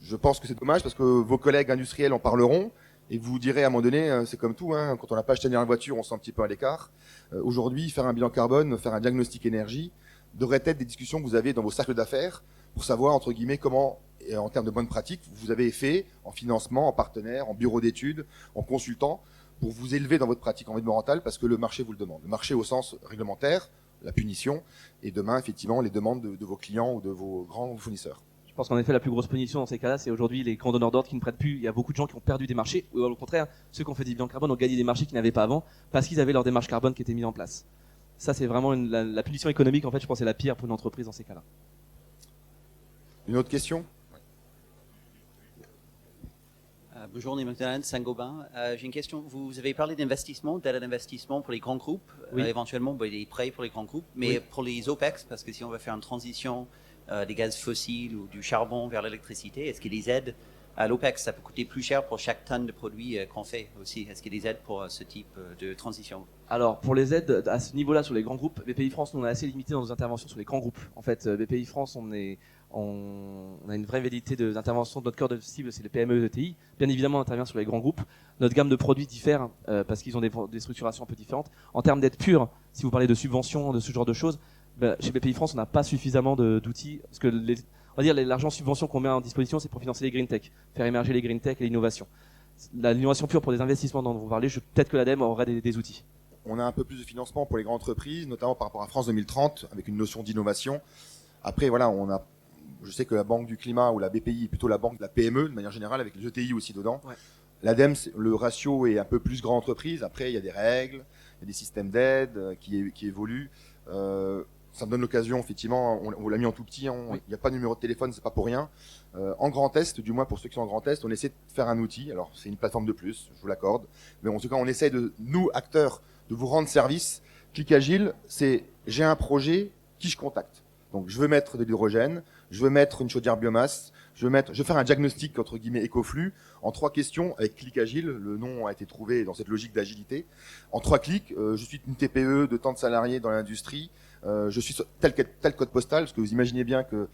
Je pense que c'est dommage parce que vos collègues industriels en parleront, et vous direz à un moment donné, c'est comme tout, hein, quand on n'a pas acheté une voiture, on sent un petit peu à l'écart. Aujourd'hui, faire un bilan carbone, faire un diagnostic énergie, devrait être des discussions que vous avez dans vos cercles d'affaires pour savoir, entre guillemets, comment, en termes de bonnes pratiques, vous avez fait en financement, en partenaire, en bureau d'études, en consultant, pour vous élever dans votre pratique environnementale parce que le marché vous le demande. Le marché au sens réglementaire, la punition, et demain, effectivement, les demandes de vos clients ou de vos grands fournisseurs. Je pense qu'en effet, la plus grosse punition dans ces cas-là, c'est aujourd'hui les grands donneurs d'ordre qui ne prêtent plus. Il y a beaucoup de gens qui ont perdu des marchés, ou au contraire, ceux qui ont fait des bilans carbone ont gagné des marchés qu'ils n'avaient pas avant, parce qu'ils avaient leur démarche carbone qui était mise en place. Ça, c'est vraiment la punition économique, en fait, je pense, c'est la pire pour une entreprise dans ces cas-là. Une autre question? Bonjour, Nicolas Saint-Gobain. J'ai une question. Vous avez parlé d'investissement, d'aide à l'investissement pour les grands groupes, oui. Éventuellement des prêts pour les grands groupes, mais oui. Pour les OPEX, parce que si on veut faire une transition des gaz fossiles ou du charbon vers l'électricité, est-ce qu'il y a des aides à l'OPEX? Ça peut coûter plus cher pour chaque tonne de produits qu'on fait aussi. Est-ce qu'il y a des aides pour ce type de transition? Alors, pour les aides à ce niveau-là sur les grands groupes, BPI France, nous, on est assez limité dans nos interventions sur les grands groupes. En fait, BPI France, on a une vraie validité d'intervention. Notre cœur de cible, c'est les PME et ETI. Bien évidemment, on intervient sur les grands groupes. Notre gamme de produits diffère parce qu'ils ont des structurations un peu différentes. En termes d'aide pure, si vous parlez de subventions, de ce genre de choses, chez BPI France, on n'a pas suffisamment d'outils. Parce que on va dire l'argent subvention qu'on met en disposition, c'est pour financer les green tech, faire émerger les green tech et l'innovation. L'innovation pure pour des investissements dont vous parlez, peut-être que l'ADEME aurait des outils. On a un peu plus de financement pour les grandes entreprises, notamment par rapport à France 2030, avec une notion d'innovation. Après, voilà, je sais que la Banque du Climat ou la BPI est plutôt la banque de la PME, de manière générale, avec les ETI aussi dedans. Ouais. L'ADEME, le ratio est un peu plus grande entreprise. Après, il y a des règles, il y a des systèmes d'aide qui évoluent. Ça me donne l'occasion, effectivement, on l'a mis en tout petit, il n'y a pas de numéro de téléphone, c'est pas pour rien. En grand test, du moins pour ceux qui sont en grand test, on essaie de faire un outil. Alors, c'est une plateforme de plus, je vous l'accorde. Mais en tout cas, on essaie nous, acteurs, de vous rendre service. Clic Agile, c'est j'ai un projet, qui je contacte? Donc je veux mettre de l'hydrogène, je veux mettre une chaudière biomasse, je veux faire un diagnostic entre guillemets écoflux en 3 questions avec Click Agile. Le nom a été trouvé dans cette logique d'agilité. En 3 clics, je suis une TPE de tant de salariés dans l'industrie, je suis sur tel code postal, parce que vous imaginez bien que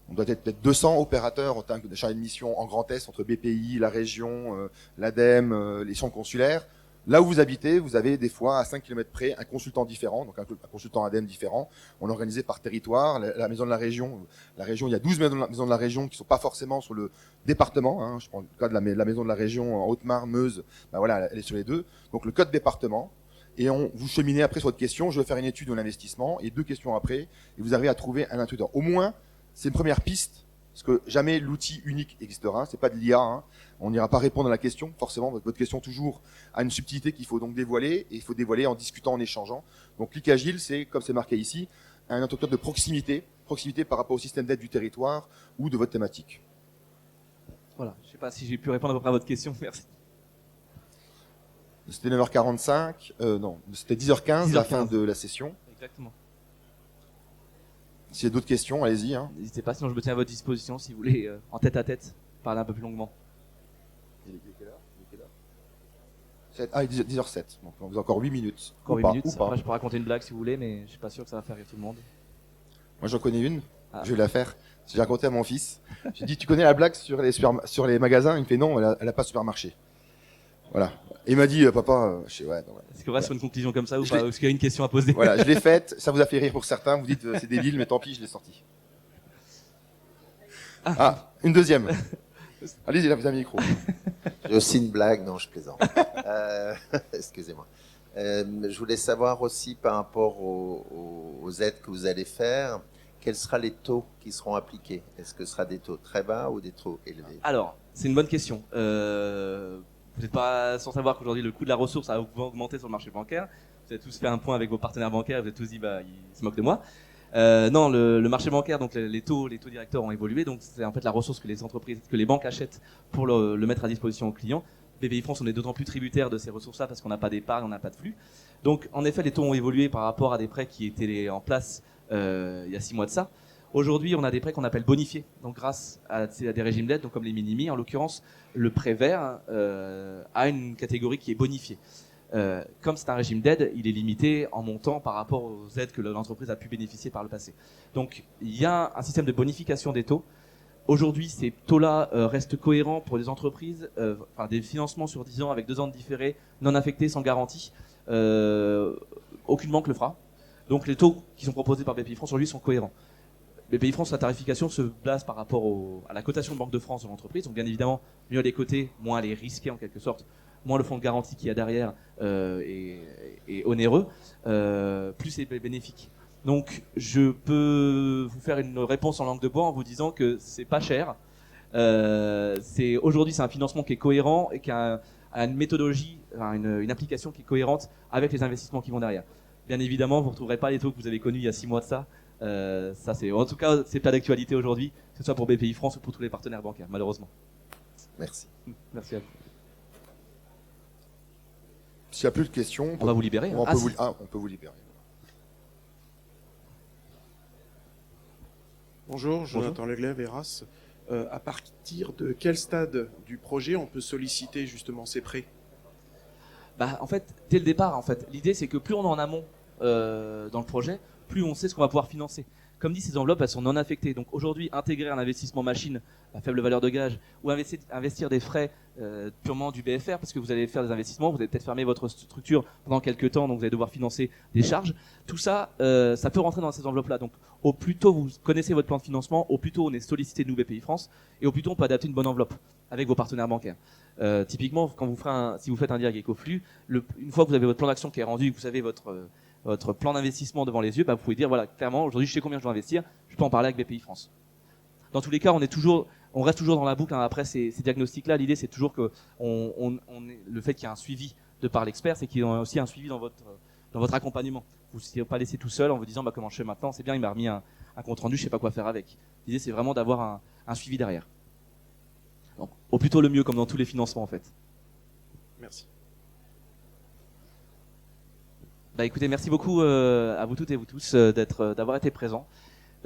on doit être peut-être 200 opérateurs en termes de chargés de mission en Grand Est entre BPI, la région, l'ADEME, les centres consulaires. Là où vous habitez, vous avez des fois à 5 km près un consultant différent, donc un consultant ADEME différent. On est organisé par territoire. La maison de la région, il y a 12 maisons de la région qui sont pas forcément sur le département. Hein. Je prends le cas de la maison de la région en Haute-Marne, Meuse. Ben voilà, elle est sur les deux. Donc le code département. Et vous cheminez après sur votre question. Je veux faire une étude de l'investissement. Et 2 questions après, et vous arrivez à trouver un intuiteur. Au moins, c'est une première piste. Parce que jamais l'outil unique existera, c'est pas de l'IA, hein. On n'ira pas répondre à la question, forcément, votre question toujours a une subtilité qu'il faut donc dévoiler, et il faut dévoiler en discutant, en échangeant. Donc Click Agile, c'est, comme c'est marqué ici, un interlocuteur de proximité par rapport au système d'aide du territoire ou de votre thématique. Voilà, je sais pas si j'ai pu répondre à peu près à votre question, merci. C'était 9h45, non, c'était 10h15, la 10h15. fin de la session. Exactement. S'il y a d'autres questions, allez-y. Hein. N'hésitez pas, sinon je me tiens à votre disposition si vous voulez, en tête à tête, parler un peu plus longuement. Il est quelle heure? Ah, 10h07, donc on vous a encore 8 minutes. Encore Ou 8 pas, minutes, ou pas. après je peux raconter une blague si vous voulez, mais je suis pas sûr que ça va faire rire tout le monde. Moi j'en connais une, Ah. je vais la faire. J'ai raconté à mon fils. J'ai dit, tu connais la blague sur les magasins? Il me fait non, elle a pas supermarché. Voilà. Et il m'a dit, papa, je sais, ouais. Non, ouais. Est-ce qu'on reste sur une conclusion comme ça ou Je pas? l'ai- Est-ce qu'il y a une question à poser? Voilà, je l'ai faite, ça vous a fait rire pour certains, vous dites c'est débile, mais tant pis, je l'ai sorti. Ah, une deuxième. Allez-y, là, vous avez un micro. J'ai aussi une blague, non, je plaisante. Excusez-moi. Je voulais savoir aussi par rapport aux aides que vous allez faire, quels seront les taux qui seront appliqués? Est-ce que ce sera des taux très bas ou des taux élevés? Alors, c'est une bonne question. Vous n'êtes pas sans savoir qu'aujourd'hui le coût de la ressource a augmenté sur le marché bancaire. Vous avez tous fait un point avec vos partenaires bancaires, vous avez tous dit bah ils se moquent de moi. Non, le marché bancaire, donc les taux directeurs ont évolué. Donc c'est en fait la ressource que les entreprises, que les banques achètent pour le mettre à disposition aux clients. BPI France, on est d'autant plus tributaire de ces ressources-là parce qu'on n'a pas d'épargne, on n'a pas de flux. Donc en effet, les taux ont évolué par rapport à des prêts qui étaient en place il y a 6 mois de ça. Aujourd'hui, on a des prêts qu'on appelle bonifiés. Donc grâce à des régimes d'aide, donc comme les minimis, en l'occurrence, le prêt vert a une catégorie qui est bonifiée. Comme c'est un régime d'aide, il est limité en montant par rapport aux aides que l'entreprise a pu bénéficier par le passé. Donc il y a un système de bonification des taux. Aujourd'hui, ces taux-là restent cohérents pour les entreprises, enfin des financements sur 10 ans avec 2 ans de différé, non affectés, sans garantie. Aucune banque le fera. Donc les taux qui sont proposés par BPI France aujourd'hui sont cohérents. BPI France, sa tarification se base par rapport à la cotation de Banque de France de l'entreprise. Donc bien évidemment, mieux elle est cotée, moins elle est risquée en quelque sorte, moins le fonds de garantie qu'il y a derrière est onéreux, plus c'est bénéfique. Donc je peux vous faire une réponse en langue de bois en vous disant que c'est pas cher. Aujourd'hui c'est un financement qui est cohérent et qui a une méthodologie, une application qui est cohérente avec les investissements qui vont derrière. Bien évidemment, vous ne retrouverez pas les taux que vous avez connus il y a 6 mois de ça. Ça c'est, en tout cas, c'est pas d'actualité aujourd'hui, que ce soit pour BPI France ou pour tous les partenaires bancaires, malheureusement. Merci. Merci à vous. S'il n'y a plus de questions, On va vous libérer. on hein. peut vous libérer. Bonjour, Jonathan Leglev, Eras. À partir de quel stade du projet on peut solliciter justement ces prêts? Bah, en fait, dès le départ, l'idée c'est que plus on est en amont dans le projet, plus on sait ce qu'on va pouvoir financer. Comme dit, ces enveloppes, elles sont non affectées. Donc aujourd'hui, intégrer un investissement machine à faible valeur de gage ou investir des frais purement du BFR, parce que vous allez faire des investissements, vous allez peut-être fermer votre structure pendant quelques temps, donc vous allez devoir financer des charges. Tout ça, ça peut rentrer dans ces enveloppes-là. Donc au plus tôt vous connaissez votre plan de financement, au plus tôt on est sollicité de nous BPI France, et au plus tôt on peut adapter une bonne enveloppe avec vos partenaires bancaires. Typiquement, quand si vous faites un diag éco-flux, une fois que vous avez votre plan d'action qui est rendu, que vous avez votre plan d'investissement devant les yeux, bah vous pouvez dire voilà, clairement aujourd'hui je sais combien je dois investir, je peux en parler avec BPI France. Dans tous les cas, on reste toujours dans la boucle. Hein. Après ces diagnostics-là, l'idée c'est toujours que le fait qu'il y ait un suivi de par l'expert, c'est qu'il y ait aussi un suivi dans votre accompagnement. Vous ne serez pas laissé tout seul en vous disant bah comment je fais maintenant, c'est bien, il m'a remis un compte rendu, je sais pas quoi faire avec. L'idée c'est vraiment d'avoir un suivi derrière. Donc, au plus tôt le mieux, comme dans tous les financements en fait. Merci. Bah écoutez, merci beaucoup à vous toutes et vous tous d'avoir été présents.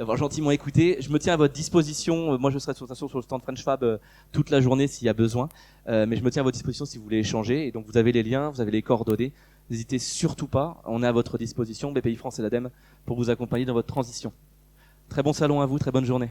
d'avoir gentiment écouté. Je me tiens à votre disposition. Moi, je serai de toute façon sur le stand French Fab toute la journée s'il y a besoin. Mais je me tiens à votre disposition si vous voulez échanger. Et donc, vous avez les liens, vous avez les coordonnées. N'hésitez surtout pas. On est à votre disposition, BPI France et l'ADEME, pour vous accompagner dans votre transition. Très bon salon à vous, très bonne journée.